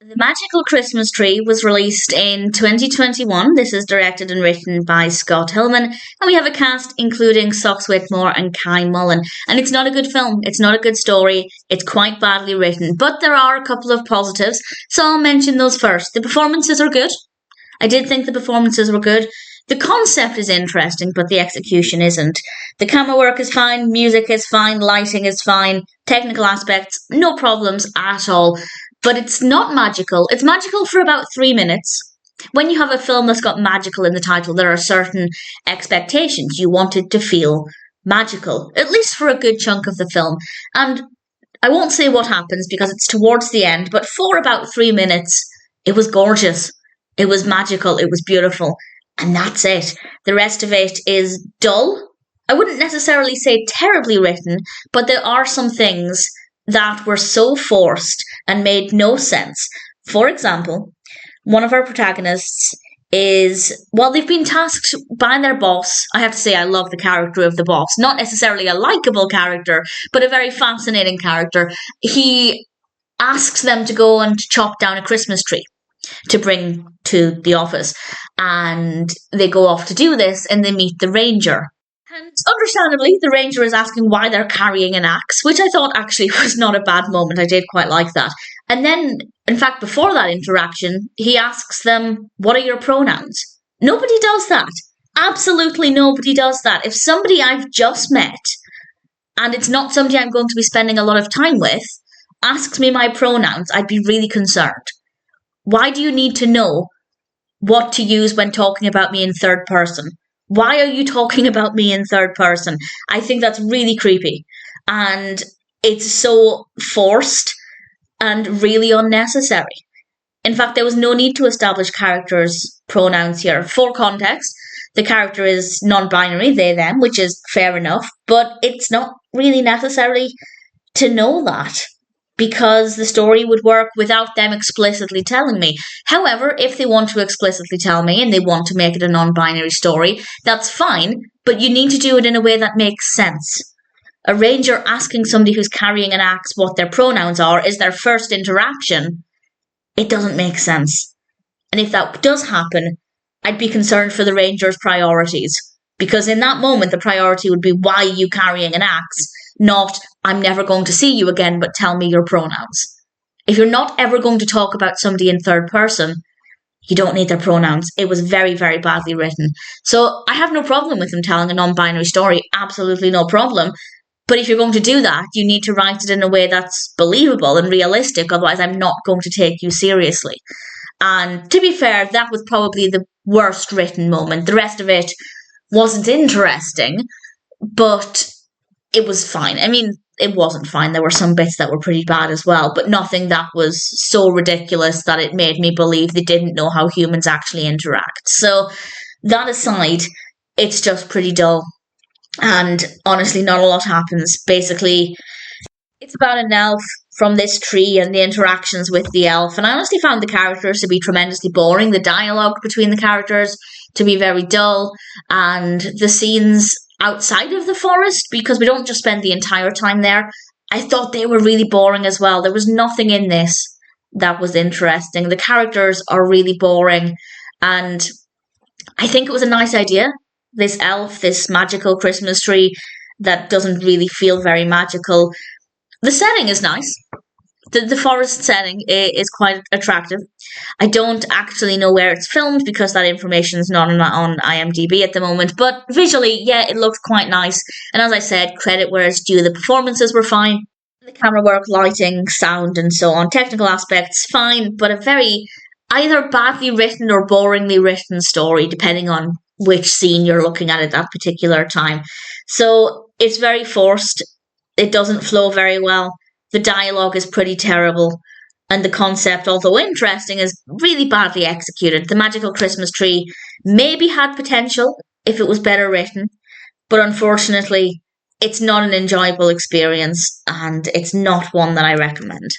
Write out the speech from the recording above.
The Magical Christmas Tree was released in 2021. This is directed and written by Scott Hillman, and we have a cast including Sox Whitmore and Kai Mullen. And it's not a good film, it's not a good story, it's quite badly written, but there are a couple of positives, so I'll mention those first. The performances are good. I did think the performances were good. The concept is interesting, but the execution isn't. The camera work is fine, music is fine, lighting is fine, technical aspects, no problems at all. But it's not magical. It's magical for about 3 minutes. When you have a film that's got magical in the title, there are certain expectations. You want it to feel magical, at least for a good chunk of the film. And I won't say what happens because it's towards the end, but for about 3 minutes, it was gorgeous. It was magical. It was beautiful. And that's it. The rest of it is dull. I wouldn't necessarily say terribly written, but there are some things that were so forced and made no sense. For example, one of our protagonists they've been tasked by their boss. I have to say I love the character of the boss. Not necessarily a likeable character, but a very fascinating character. He asks them to go and chop down a Christmas tree to bring to the office. And they go off to do this and they meet the ranger. And understandably, the ranger is asking why they're carrying an axe, which I thought actually was not a bad moment. I did quite like that. And then, in fact, before that interaction, he asks them, what are your pronouns? Nobody does that. Absolutely nobody does that. If somebody I've just met, and it's not somebody I'm going to be spending a lot of time with, asks me my pronouns, I'd be really concerned. Why do you need to know what to use when talking about me in third person? Why are you talking about me in third person? I think that's really creepy. And it's so forced and really unnecessary. In fact, there was no need to establish characters' pronouns here. For context, the character is non-binary, they, them, which is fair enough. But it's not really necessary to know that, because the story would work without them explicitly telling me. However, if they want to explicitly tell me and they want to make it a non-binary story, that's fine, but you need to do it in a way that makes sense. A ranger asking somebody who's carrying an axe what their pronouns are is their first interaction. It doesn't make sense. And if that does happen, I'd be concerned for the ranger's priorities. Because in that moment, the priority would be, why are you carrying an axe? Not, I'm never going to see you again, but tell me your pronouns. If you're not ever going to talk about somebody in third person, you don't need their pronouns. It was very, very badly written. So I have no problem with them telling a non-binary story. Absolutely no problem. But if you're going to do that, you need to write it in a way that's believable and realistic. Otherwise, I'm not going to take you seriously. And to be fair, that was probably the worst written moment. The rest of it wasn't interesting, but it was fine. I mean, it wasn't fine. There were some bits that were pretty bad as well, but nothing that was so ridiculous that it made me believe they didn't know how humans actually interact. So that aside, it's just pretty dull. And honestly, not a lot happens. Basically, it's about an elf from this tree and the interactions with the elf. And I honestly found the characters to be tremendously boring. The dialogue between the characters to be very dull. And the scenes outside of the forest, because we don't just spend the entire time there, I thought they were really boring as well. There was nothing in this that was interesting. The characters are really boring, and I think it was a nice idea. This elf, this magical Christmas tree that doesn't really feel very magical. The setting is nice. The forest setting is quite attractive. I don't actually know where it's filmed because that information is not on IMDb at the moment. But visually, yeah, it looked quite nice. And as I said, credit where it's due. The performances were fine. The camera work, lighting, sound, and so on. Technical aspects, fine. But a very either badly written or boringly written story, depending on which scene you're looking at that particular time. So it's very forced. It doesn't flow very well. The dialogue is pretty terrible, and the concept, although interesting, is really badly executed. The magical Christmas tree maybe had potential if it was better written, but unfortunately, it's not an enjoyable experience, and it's not one that I recommend.